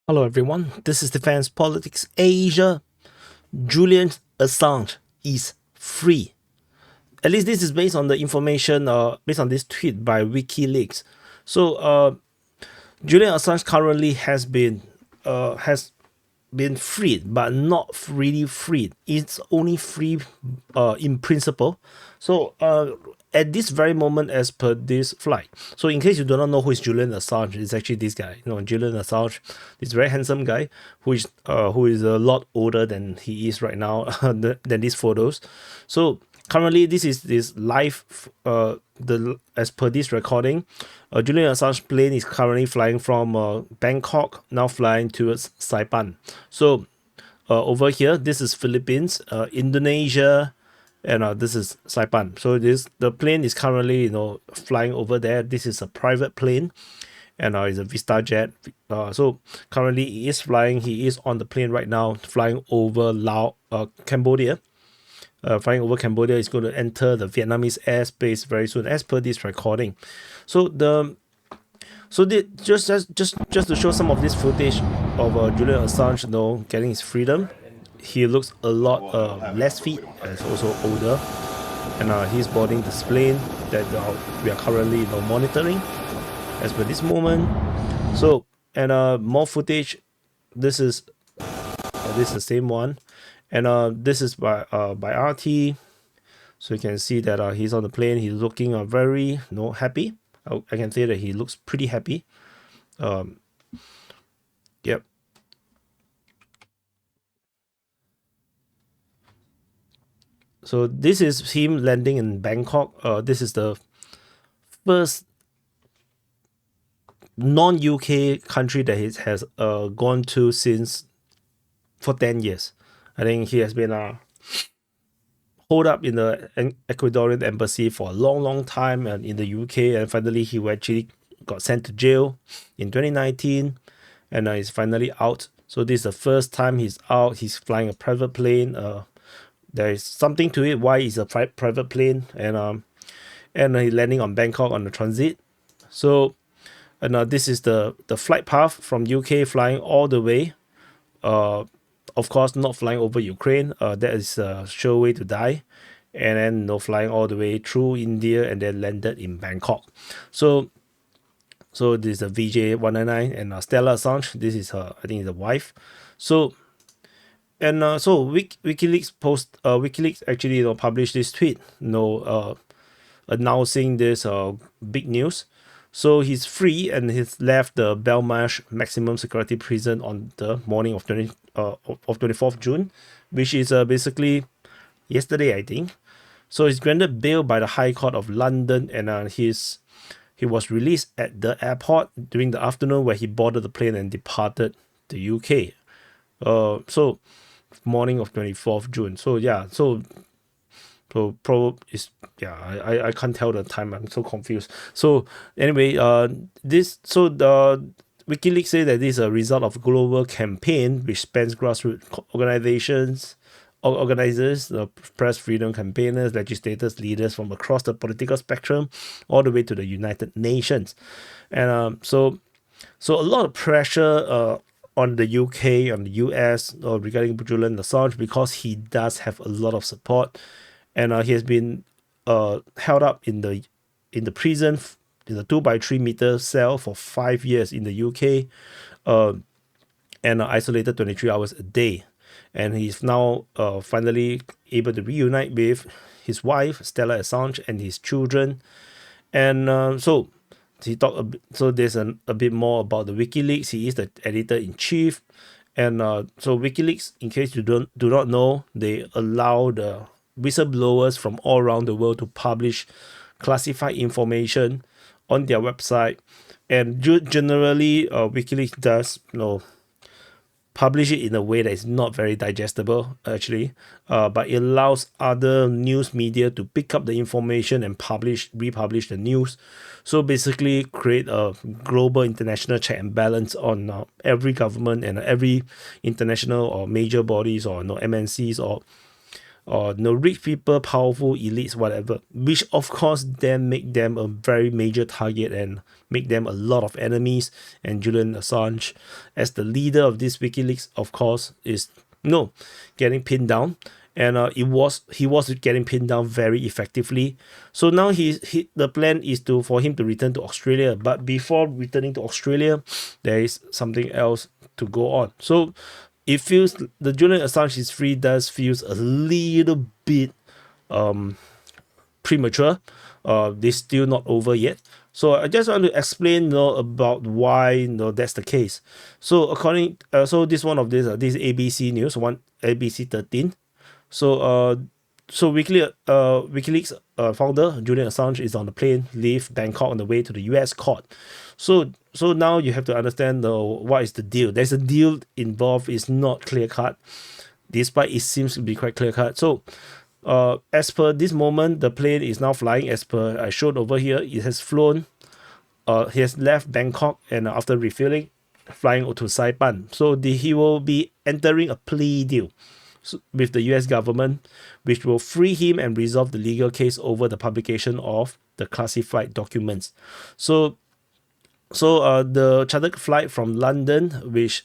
Hello everyone, this is Defense Politics Asia. Julian Assange is free. At least this is based on the information based on this tweet by WikiLeaks. So Julian Assange currently has been freed, but not really freed. It's only free in principle. So at this very moment, as per this flight. So in case you do not know who is Julian Assange, it's actually this guy. Julian Assange, this very handsome guy who is a lot older than he is right now than these photos. So currently, this is this live. As per this recording, Julian Assange plane is currently flying from Bangkok, now flying towards Saipan. So over here, this is Philippines, Indonesia, and this is Saipan. So the plane is currently flying over there. This is a private plane, and it's a Vista jet. So currently he is flying. He is on the plane right now, flying over Cambodia. Flying over Cambodia is going to enter the Vietnamese airspace very soon, as per this recording. So just to show some of this footage of Julian Assange, getting his freedom. He looks a lot less fit, and also older, and he's boarding this plane that we are currently monitoring as per this moment. So and more footage. This is the same one, and this is by RT. So you can see that he's on the plane. He's looking very happy. I can say that he looks pretty happy. Yep. So this is him landing in Bangkok. This is the first non-UK country that he has gone to since for 10 years. I think he has been holed up in the Ecuadorian embassy for a long time, and in the UK, and finally he actually got sent to jail in 2019, and he's finally out. So this is the first time he's out. He's flying a private plane. There is something to it why it's a private plane, and he's landing on Bangkok on the transit. So and this is the flight path from UK, flying all the way. Of course, not flying over Ukraine. That is a sure way to die. And then flying all the way through India and then landed in Bangkok. So this is a VJ199 and Stella Assange. This is her, I think, the wife. So and so WikiLeaks actually published this tweet, announcing this big news. So he's free and he's left the Belmarsh maximum security prison on the morning of 24th June, which is basically yesterday, I think. So he's granted bail by the High Court of London, and he was released at the airport during the afternoon, where he boarded the plane and departed the UK. So morning of 24th June. So yeah, so probably is, yeah, I can't tell the time. I'm so confused. So anyway, the WikiLeaks say that this is a result of a global campaign which spans grassroots organizers, press freedom campaigners, legislators, leaders from across the political spectrum, all the way to the United Nations. And so a lot of pressure on the UK, on the US, regarding Julian Assange, because he does have a lot of support, and he has been held up in the prison, in a 2x3 meter cell for 5 years in the UK, and isolated 23 hours a day. And he's now finally able to reunite with his wife, Stella Assange, and his children. And so he talked. So there's a bit more about the WikiLeaks. He is the editor-in-chief. And so WikiLeaks, in case you do not know, they allow the whistleblowers from all around the world to publish classified information on their website. And generally, WikiLeaks does publish it in a way that is not very digestible, actually, but it allows other news media to pick up the information and republish the news. So basically create a global international check and balance on every government and every international or major bodies or MNCs or or rich people, powerful elites, whatever, which of course then make them a very major target and make them a lot of enemies. And Julian Assange, as the leader of this WikiLeaks, of course, is getting pinned down. And he was getting pinned down very effectively. So now the plan is for him to return to Australia. But before returning to Australia, there is something else to go on. So it feels the Julian Assange is free feels a little bit premature. They're still not over yet. So I just want to explain about why that's the case. So this one of this ABC News, ABC 13. So WikiLeaks founder Julian Assange is on the plane, leave Bangkok on the way to the US court. So now you have to understand what is the deal. There's a deal involved. It's not clear cut, despite it seems to be quite clear cut. So as per this moment, the plane is now flying. As per I showed over here, it has flown. He has left Bangkok, and after refueling, flying to Saipan. So he will be entering a plea deal with the US government, which will free him and resolve the legal case over the publication of the classified documents. So the chartered flight from London, which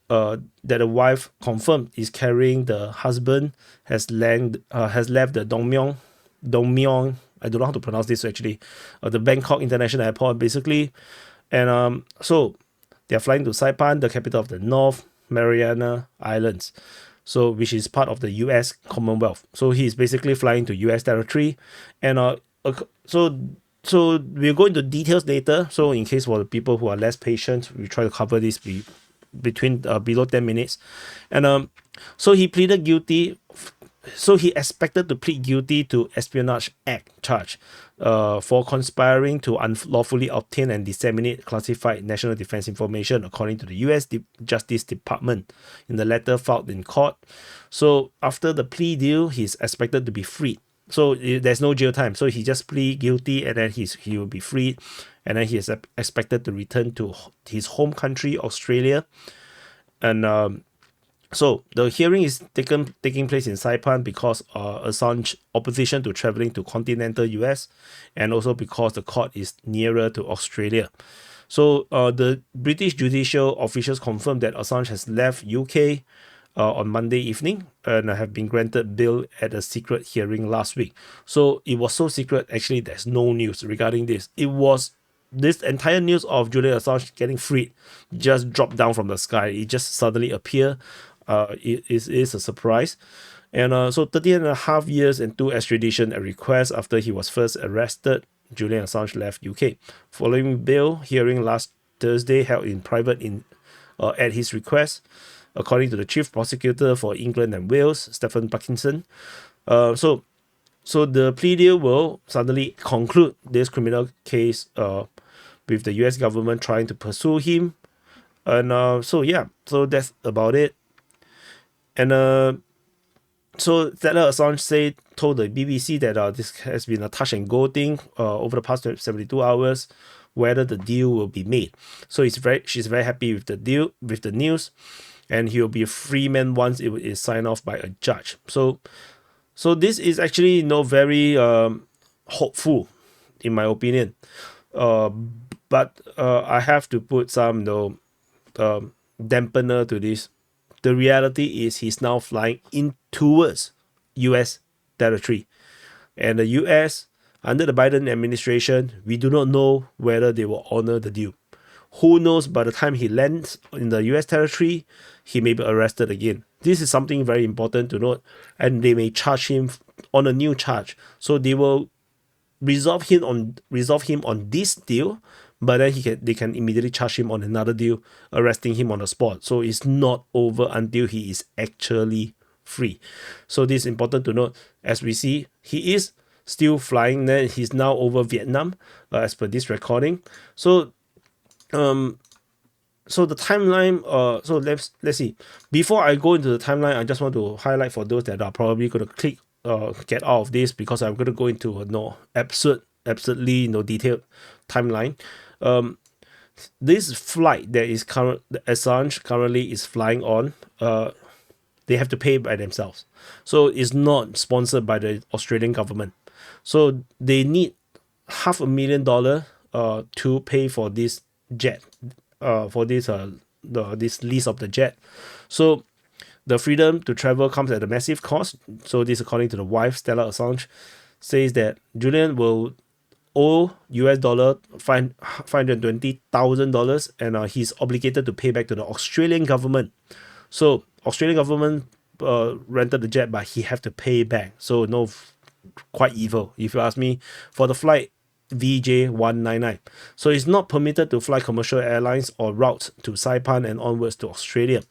that the wife confirmed is carrying the husband, has left the Dong Myong. I don't know how to pronounce this actually. The Bangkok International Airport basically, and so they are flying to Saipan, the capital of the North Mariana Islands. So which is part of the US Commonwealth. So he's basically flying to US territory. And so we'll go into details later. So in case for the people who are less patient, we try to cover this between below 10 minutes. And so he pleaded guilty. So he expected to plead guilty to Espionage Act charge for conspiring to unlawfully obtain and disseminate classified national defense information, according to the US Justice Department in the letter filed in court. So after the plea deal, he's expected to be freed. So there's no jail time. So he just plead guilty, and then he will be freed, and then he is expected to return to his home country, Australia. And so the hearing is taking place in Saipan because Assange opposition to traveling to continental US, and also because the court is nearer to Australia. So the British judicial officials confirmed that Assange has left UK on Monday evening and have been granted bail at a secret hearing last week. So it was so secret, actually there's no news regarding this. This entire news of Julian Assange getting freed just dropped down from the sky. It just suddenly appeared. It is a surprise. And so 13.5 years and 2 extradition at request after he was first arrested, Julian Assange left UK. Following bail hearing last Thursday held in private at his request, according to the Chief Prosecutor for England and Wales, Stephen Parkinson. So the plea deal will suddenly conclude this criminal case with the US government trying to pursue him. And so that's about it. And so Stella Assange told the BBC that this has been a touch and go thing over the past 72 hours, whether the deal will be made. So she's very happy with the deal, with the news, and he will be a free man once it is signed off by a judge. So this is actually very hopeful, in my opinion. But I have to put some dampener to this. The reality is he's now flying in towards US territory. And the US, under the Biden administration, we do not know whether they will honor the deal. Who knows, by the time he lands in the US territory, he may be arrested again. This is something very important to note. And they may charge him on a new charge. So they will resolve him on this deal, but then they can immediately charge him on another deal, arresting him on the spot. So it's not over until he is actually free. So this is important to note. As we see, he is still flying. Then he's now over Vietnam, as per this recording. So the timeline. So let's see. Before I go into the timeline, I just want to highlight for those that are probably going to click get out of this, because I'm going to go into a absolutely detailed timeline. This flight that Assange currently is flying on, they have to pay by themselves. So it's not sponsored by the Australian government. So they need $500,000 to pay for this jet, for this lease of the jet. So the freedom to travel comes at a massive cost. So this, according to the wife, Stella Assange, says that Julian will owe US dollar $520,000, and he's obligated to pay back to the Australian government. So Australian government rented the jet, but he have to pay back. So no, quite evil if you ask me, for the flight VJ199. So it's not permitted to fly commercial airlines or routes to Saipan and onwards to Australia.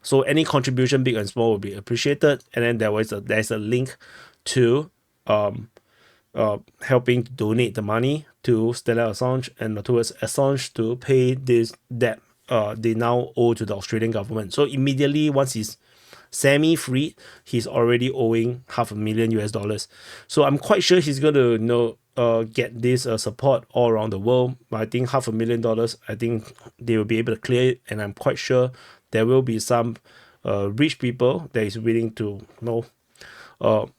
So any contribution, big and small, will be appreciated. And then there's a link to helping to donate the money to Stella Assange and towards Assange to pay this debt they now owe to the Australian government. So immediately once he's semi-freed, he's already owing $500,000 US. So I'm quite sure he's going to get this support all around the world. But I think $500,000, I think they will be able to clear it, and I'm quite sure there will be some rich people that is willing to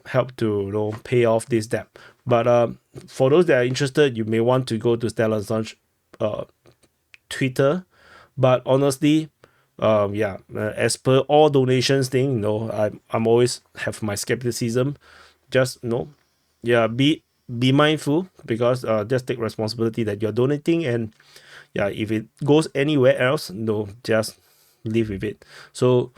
help to pay off this debt. But for those that are interested, you may want to go to Stella Assange Twitter. But honestly, as per all donations thing, I'm always have my skepticism. Just be mindful, because just take responsibility that you're donating, and if it goes anywhere else, just live with it. So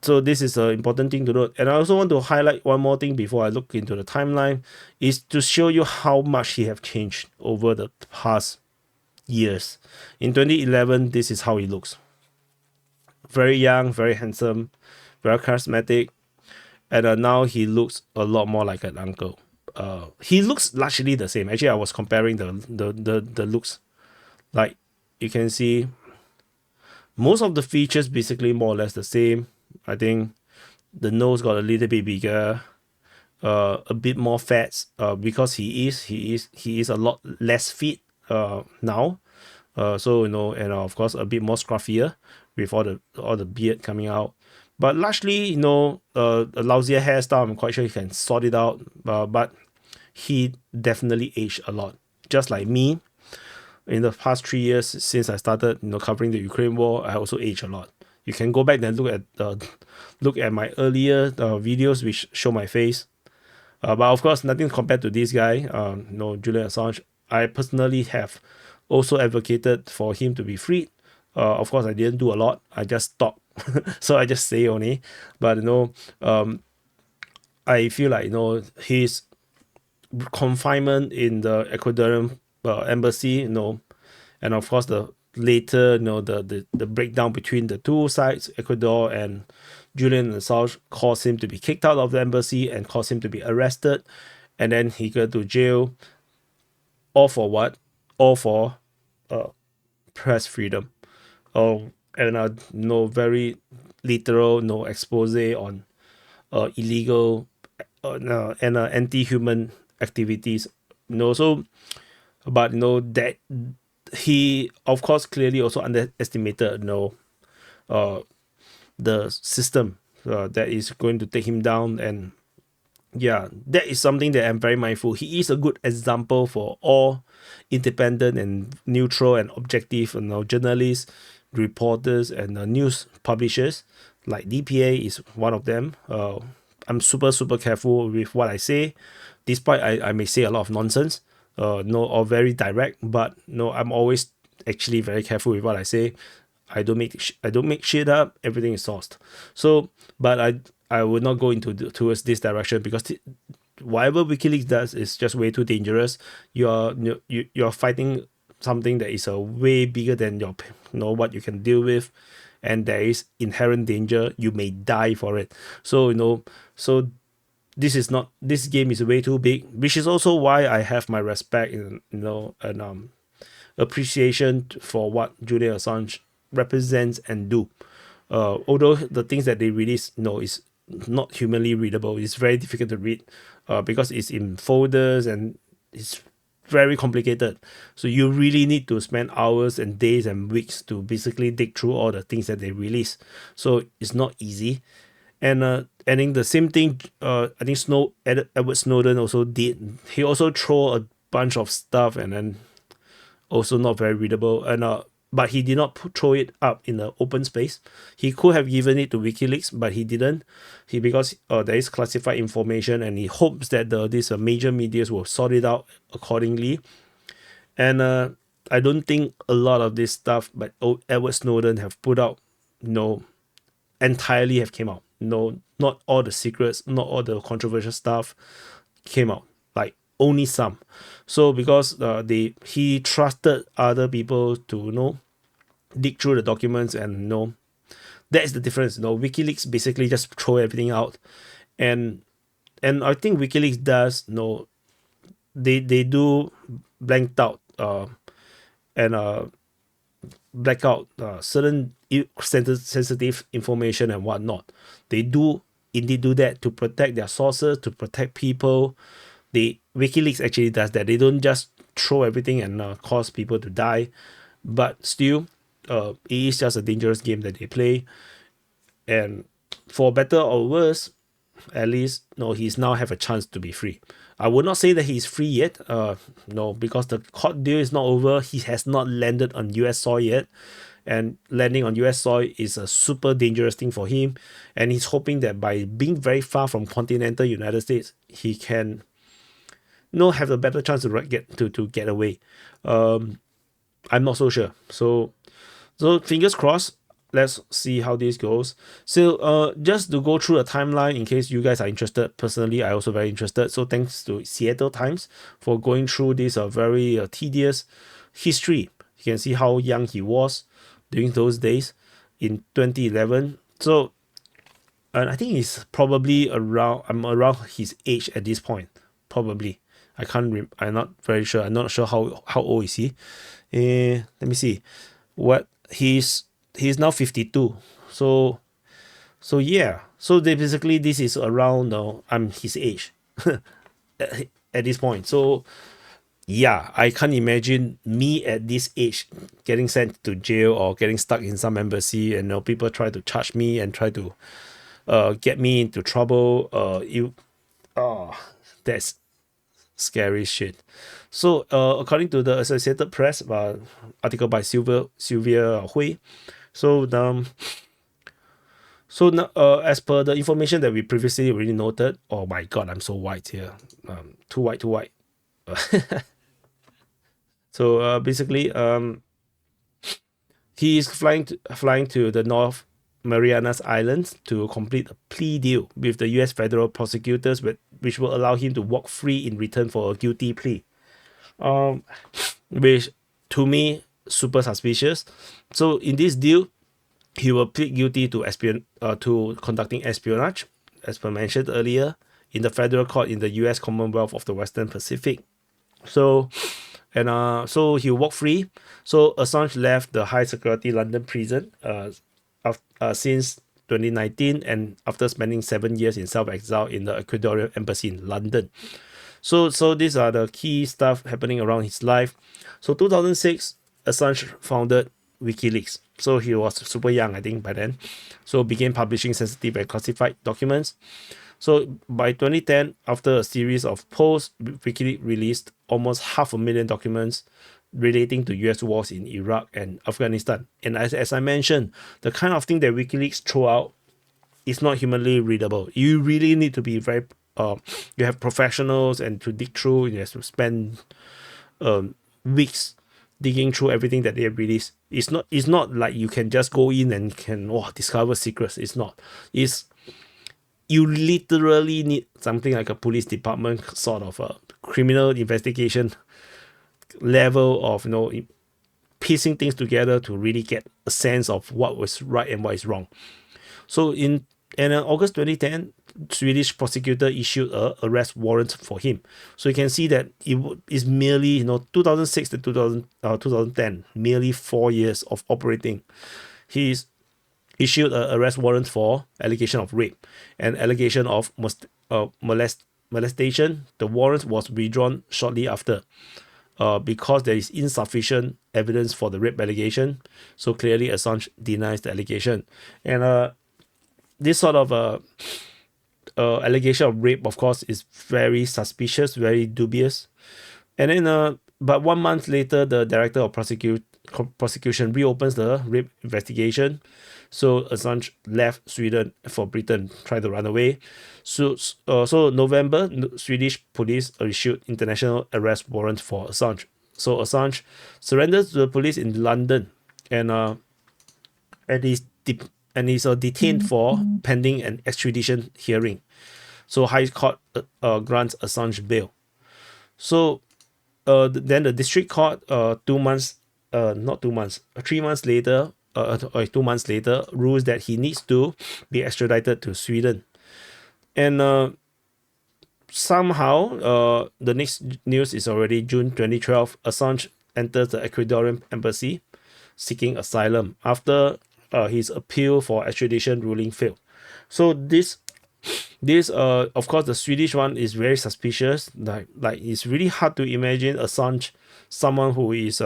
so this is an important thing to note. And I also want to highlight one more thing before I look into the timeline, is to show you how much he have changed over the past years. In 2011, this is how he looks. Very young, very handsome, very charismatic, and now he looks a lot more like an uncle. He looks largely the same. Actually, I was comparing the looks. Like you can see, most of the features basically more or less the same. I think the nose got a little bit bigger, a bit more fats, because he is a lot less fit now. So and of course a bit more scruffier with all the beard coming out. But largely, a lousier hairstyle. I'm quite sure he can sort it out. But he definitely aged a lot, just like me. In the past 3 years since I started, covering the Ukraine war, I also aged a lot. You can go back and look at my earlier videos which show my face. But of course, nothing compared to this guy, Julian Assange. I personally have also advocated for him to be freed. Of course, I didn't do a lot. I just talk, so I just say only. But I feel like his confinement in the Ecuadorian embassy, and of course the later, the breakdown between the two sides, Ecuador and Julian Assange, caused him to be kicked out of the embassy and caused him to be arrested, and then he got to jail. All for what? All for press freedom. And very literal, expose on illegal and anti-human activities. So, but that he of course clearly also underestimated the system that is going to take him down. And that is something that I'm very mindful. He is a good example for all independent and neutral and objective journalists, reporters, and news publishers. Like DPA is one of them. I'm super careful with what I say, despite I may say a lot of nonsense, or very direct, but I'm always actually very careful with what I say. I don't make shit up. Everything is sourced. So, but I would not go towards this direction, because whatever WikiLeaks does is just way too dangerous. You're fighting something that is way bigger than what you can deal with, and there is inherent danger. You may die for it. So so this game is way too big, which is also why I have my respect and appreciation for what Julian Assange represents and do. Although the things that they release is not humanly readable, it's very difficult to read, because it's in folders and it's very complicated. So you really need to spend hours and days and weeks to basically dig through all the things that they release. So it's not easy. And I think the same thing, I think Edward Snowden also did. He also threw a bunch of stuff and then also not very readable. And but he did not throw it up in the open space. He could have given it to WikiLeaks, but he didn't. Because there is classified information, and he hopes that these major medias will sort it out accordingly. And I don't think a lot of this stuff but Edward Snowden have put out, entirely have came out. No, not all the secrets, not all the controversial stuff came out. Like only some. So because he trusted other people to dig through the documents, and that is the difference. WikiLeaks basically just throw everything out, and I think WikiLeaks does they do blanked out and black out certain sensitive information and whatnot. They do indeed do that to protect their sources, to protect people. WikiLeaks actually does that. They don't just throw everything and cause people to die, but still, it is just a dangerous game that they play. And for better or worse, at least he's now have a chance to be free. I would not say that he's free yet, because the court deal is not over. He has not landed on US soil yet, and landing on US soil is a super dangerous thing for him. And he's hoping that by being very far from continental United States, he can have a better chance to get away. I'm not so sure. So fingers crossed. Let's see how this goes. So just to go through a timeline in case you guys are interested. Personally, I also very interested. So thanks to Seattle Times for going through this very tedious history. You can see how young he was during those days in 2011. So and I think he's probably I'm around his age at this point. Probably. I'm not very sure. I'm not sure how old is he. Let me see. What he's now 52. So yeah. So basically this is around I'm his age at this point. So yeah, I can't imagine me at this age getting sent to jail or getting stuck in some embassy, and people try to charge me and try to get me into trouble. That's scary shit. So according to the Associated Press article by Sylvia Hui, as per the information that we previously already noted, oh my god, I'm so white here, too white. So basically, he is flying to the North Marianas Islands to complete a plea deal with the U.S. federal prosecutors, which will allow him to walk free in return for a guilty plea. Which to me super suspicious. So in this deal, he will plead guilty to conducting espionage, as per mentioned earlier, in the federal court in the U.S. Commonwealth of the Western Pacific. So he'll walk free. So Assange left the high security London prison since 2019, and after spending 7 years in self-exile in the Ecuadorian embassy in London. So these are the key stuff happening around his life. So 2006, Assange founded WikiLeaks. So he was super young, I think, by then. So began publishing sensitive and classified documents. So by 2010, after a series of posts, WikiLeaks released almost 500,000 documents relating to US wars in Iraq and Afghanistan. And as I mentioned, the kind of thing that WikiLeaks throw out is not humanly readable. You really need to be very you have professionals and to dig through. You have to spend weeks digging through everything that they have released. It's not like you can just go in and can discover secrets. It's not. You literally need something like a police department sort of a criminal investigation level of piecing things together to really get a sense of what was right and what is wrong. So in August 2010, Swedish prosecutor issued a arrest warrant for him. So you can see that it is merely 2006 to 2010, merely 4 years of operating. He's issued an arrest warrant for allegation of rape and allegation of molestation. The warrant was withdrawn shortly after. because there is insufficient evidence for the rape allegation. So clearly Assange denies the allegation. And this sort of allegation of rape, of course, is very suspicious, very dubious. And then, but 1 month later, the director of prosecution reopens the rape investigation. So Assange left Sweden for Britain, tried to run away. So November, Swedish police issued international arrest warrant for Assange. So Assange surrenders to the police in London, and he's detained for pending an extradition hearing. So High Court grants Assange bail. So then the district court 2 months, not 2 months, 3 months later, 2 months later, rules that he needs to be extradited to Sweden. And somehow, the next news is already June 2012. Assange enters the Ecuadorian embassy seeking asylum after his appeal for extradition ruling failed. So this of course, the Swedish one is very suspicious. Like it's really hard to imagine Assange, someone who is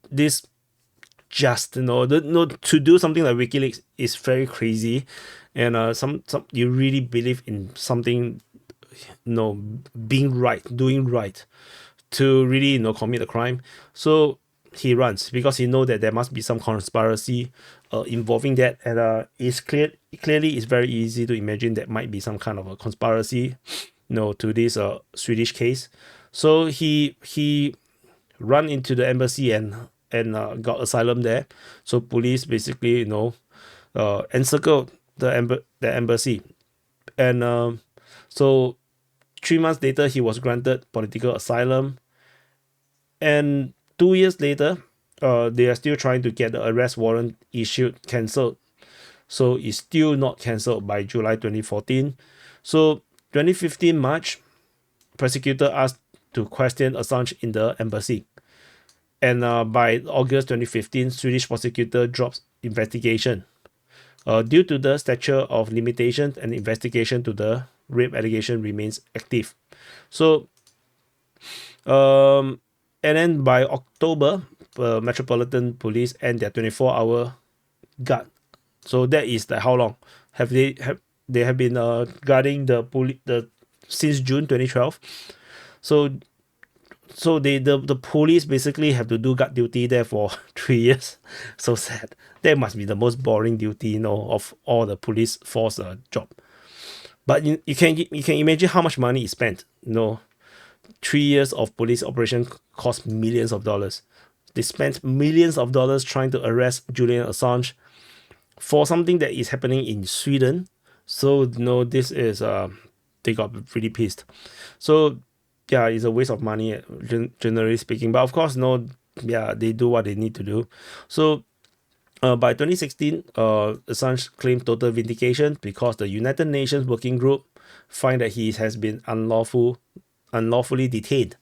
this just to do something like WikiLeaks is very crazy, and some you really believe in something, being right, doing right, to really commit a crime. So he runs because he knows that there must be some conspiracy involving that, and clearly it's very easy to imagine that might be some kind of a conspiracy to this Swedish case. So he run into the embassy and got asylum there. So police basically encircled the embassy, and so 3 months later he was granted political asylum, and 2 years later they are still trying to get the arrest warrant cancelled. So it's still not cancelled by July 2014. So 2015 March, prosecutor asked to question Assange in the embassy, and by August 2015, Swedish prosecutor drops investigation due to the statute of limitations, and investigation to the rape allegation remains active. So and then by October, Metropolitan Police end their 24-hour guard. So that is like how long they have been guarding the since June 2012. So the police basically have to do guard duty there for 3 years. So sad. That must be the most boring duty, of all the police force job. But you can imagine how much money is spent. 3 years of police operation cost millions of dollars. They spent millions of dollars trying to arrest Julian Assange for something that is happening in Sweden. So this is they got really pissed. So yeah, it's a waste of money, generally speaking. But of course, they do what they need to do. So by 2016, Assange claimed total vindication because the United Nations Working Group find that he has been unlawfully detained.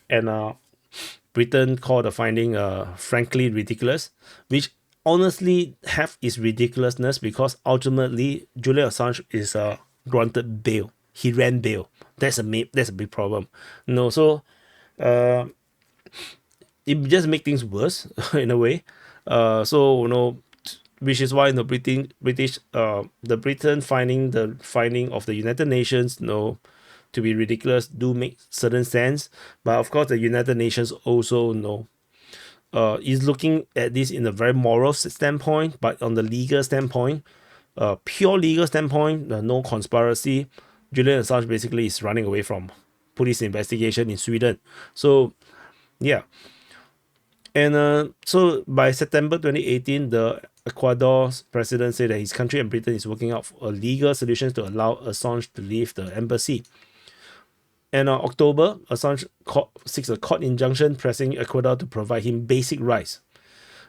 And Britain called the finding frankly ridiculous, which honestly have its ridiculousness, because ultimately Julian Assange is granted bail. He ran bail. That's a big problem. So it just makes things worse in a way. Which is why the Britain finding the finding of the United Nations to be ridiculous do make certain sense. But of course, the United Nations also is looking at this in a very moral standpoint, but on the legal standpoint, pure legal standpoint, no conspiracy. Julian Assange basically is running away from police investigation in Sweden. So yeah. And so by September 2018, the Ecuador's president said that his country and Britain is working out a legal solutions to allow Assange to leave the embassy. And October, Assange seeks a court injunction pressing Ecuador to provide him basic rights,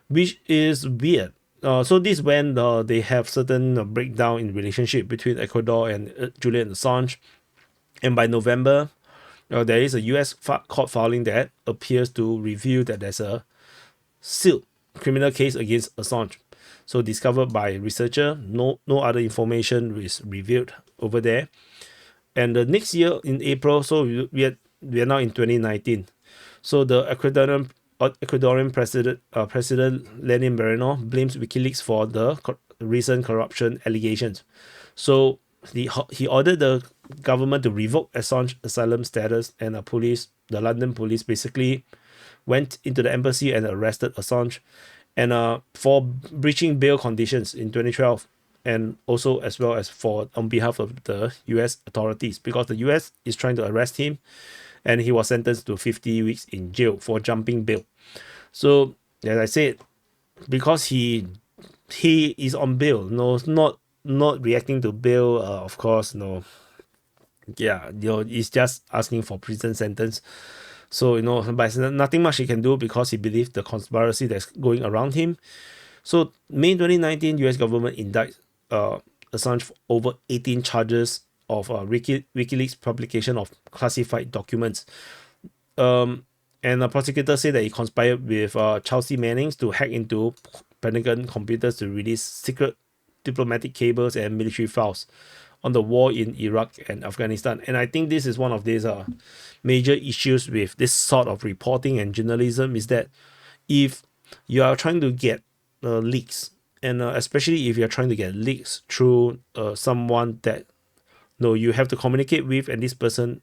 which is weird. So this is when they have certain breakdown in relationship between Ecuador and Julian Assange. And by November, there is a US court filing that appears to reveal that there's a sealed criminal case against Assange. So discovered by researcher, no other information is revealed over there. And the next year in April, so we are now in 2019. So the Ecuadorian President Lenin Moreno blames WikiLeaks for the recent corruption allegations. So he ordered the government to revoke Assange asylum status, and the London police basically went into the embassy and arrested Assange, and for breaching bail conditions in 2012, and also as well as for on behalf of the U.S. authorities, because the U.S. is trying to arrest him, and he was sentenced to 50 weeks in jail for jumping bail. So as I said, because he is on bail, no, not reacting to bail, of course, no, yeah, he's just asking for prison sentence. So but nothing much he can do because he believes the conspiracy that's going around him. So May 2019, U.S. government indicts Assange for over 18 charges of WikiLeaks publication of classified documents. And the prosecutor said that he conspired with Chelsea Mannings to hack into Pentagon computers to release secret diplomatic cables and military files on the war in Iraq and Afghanistan. And I think this is one of these major issues with this sort of reporting and journalism, is that if you are trying to get leaks, and especially if you're trying to get leaks through someone that you have to communicate with, and this person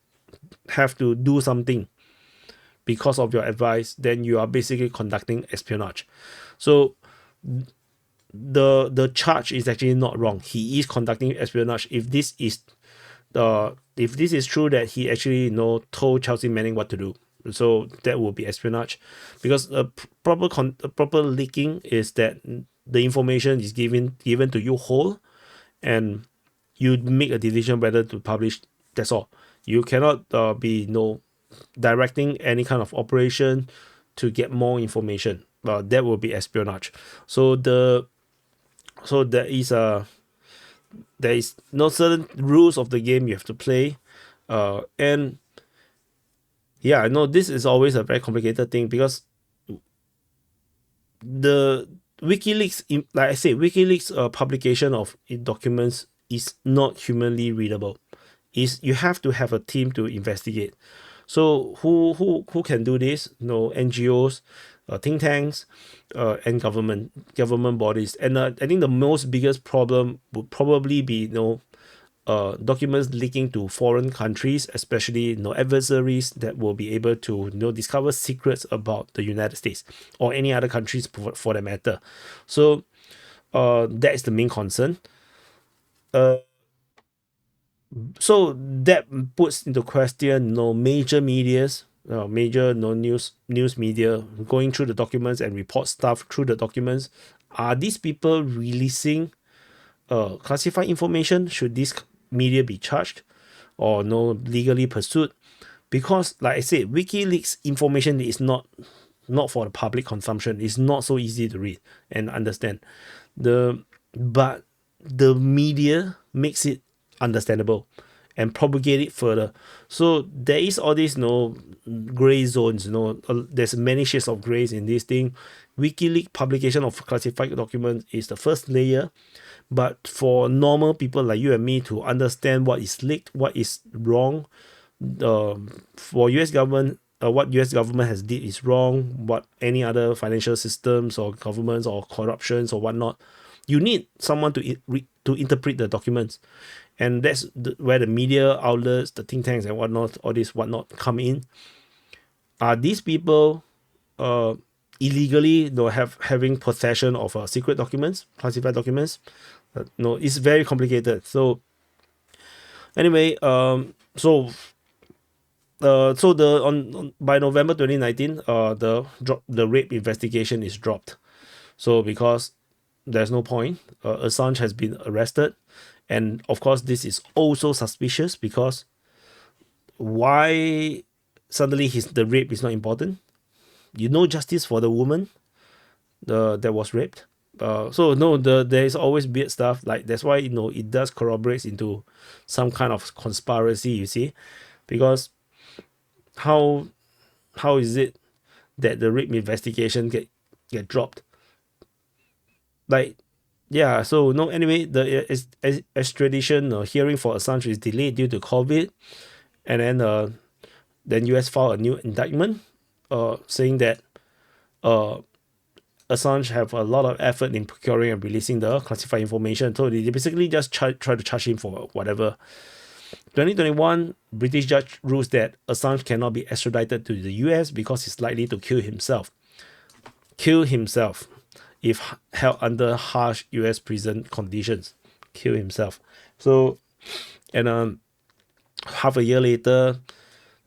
have to do something because of your advice, then you are basically conducting espionage. So the charge is actually not wrong. He is conducting espionage if this is true, that he actually told Chelsea Manning what to do. So that will be espionage, because proper leaking is that the information is given to you whole, and you make a decision whether to publish. That's all. You cannot be directing any kind of operation to get more information. That will be espionage. So there is no certain rules of the game you have to play, and yeah, I know this is always a very complicated thing, because the WikiLeaks, like I said, WikiLeaks publication of documents is not humanly readable. You have to have a team to investigate. So who can do this? NGOs, think tanks, and government bodies. And I think the most biggest problem would probably be documents leaking to foreign countries, especially adversaries that will be able to discover secrets about the United States or any other countries for that matter. So that is the main concern. So that puts into question major medias, major news media going through the documents and report stuff through the documents. Are these people releasing classified information? Should this media be charged or legally pursued? Because like I said, WikiLeaks information is not for the public consumption. It's not so easy to read and understand. But the media makes it understandable and propagate it further. So there is all these gray zones. There's many shades of grays in this thing. WikiLeaks publication of classified documents is the first layer, but for normal people like you and me to understand what is leaked, what is wrong, for US government, what US government has did is wrong, what any other financial systems or governments or corruptions or whatnot, you need someone to interpret the documents. And that's where the media outlets, the think tanks and whatnot, all this whatnot come in. Are these people illegally having possession of secret documents, classified documents? It's very complicated. So anyway, so by November 2019, the rape investigation is dropped. So because there's no point, Assange has been arrested, and of course this is also suspicious, because why suddenly the rape is not important? Justice for the woman that was raped. So there is always weird stuff. Like that's why it does corroborate into some kind of conspiracy. You see, because how is it that the rape investigation get dropped? Like yeah, so no, anyway, the extradition hearing for Assange is delayed due to COVID, and then US filed a new indictment, saying that Assange have a lot of effort in procuring and releasing the classified information. So they basically just try to charge him for whatever. 2021, British judge rules that Assange cannot be extradited to the US because he's likely to kill himself. Kill himself if held under harsh US prison conditions. Kill himself. So, and half a year later,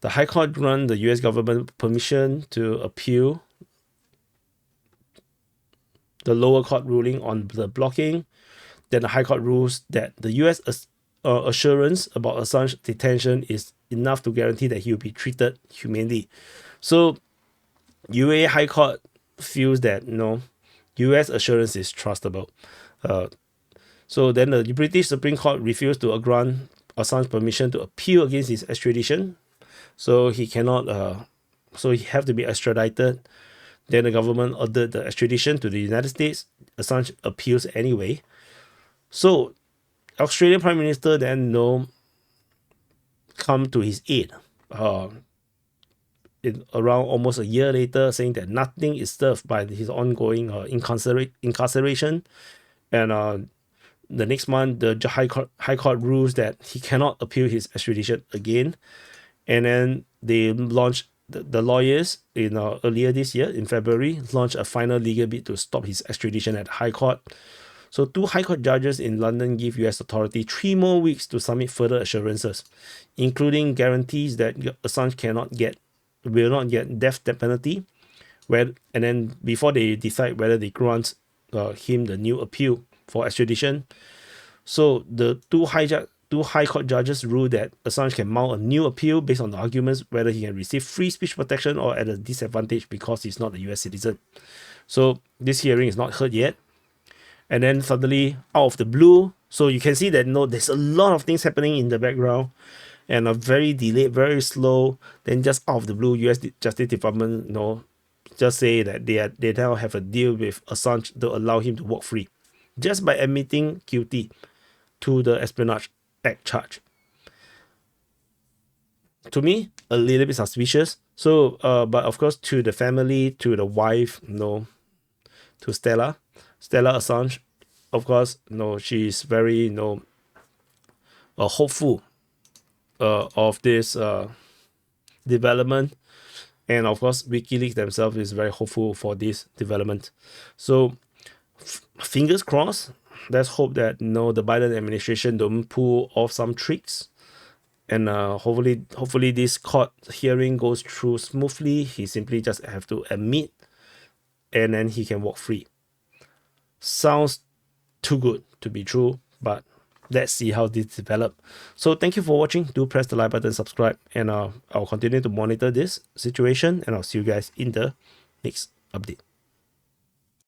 the High Court granted the US government permission to appeal the lower court ruling on the blocking. Then the High Court rules that the US assurance about Assange's detention is enough to guarantee that he will be treated humanely. So UA High Court feels that US assurance is trustable. So then the British Supreme Court refused to grant Assange permission to appeal against his extradition. So he cannot. So he have to be extradited. Then the government ordered the extradition to the United States. Assange appeals anyway. So Australian Prime Minister then come to his aid. Around almost a year later, saying that nothing is served by his ongoing incarceration, and the next month the High Court rules that he cannot appeal his extradition again, and then they launched the lawyers in earlier this year in February launched a final legal bid to stop his extradition at the High Court. So 2 High Court judges in London give US authority 3 more weeks to submit further assurances, including guarantees that Assange will not get death penalty, and then before they decide whether they grant him the new appeal for extradition. So the 2 High Court judges ruled that Assange can mount a new appeal based on the arguments whether he can receive free speech protection or at a disadvantage because he's not a US citizen. So this hearing is not heard yet. And then suddenly, out of the blue, so you can see that there's a lot of things happening in the background, and a very delayed, very slow. Then just out of the blue, US Justice Department, just say that they now have a deal with Assange to allow him to walk free, just by admitting guilty to the Espionage Act charge. To me, a little bit suspicious. So, but of course, to the family, to the wife, to Stella Assange, of course, she's very, hopeful of this development, and of course, WikiLeaks themselves is very hopeful for this development. So, fingers crossed. Let's hope that the Biden administration don't pull off some tricks, and hopefully this court hearing goes through smoothly. He simply just have to admit, and then he can walk free. Sounds too good to be true, but let's see how this develops. So thank you for watching. Do press the like button, subscribe, and I'll continue to monitor this situation, and I'll see you guys in the next update.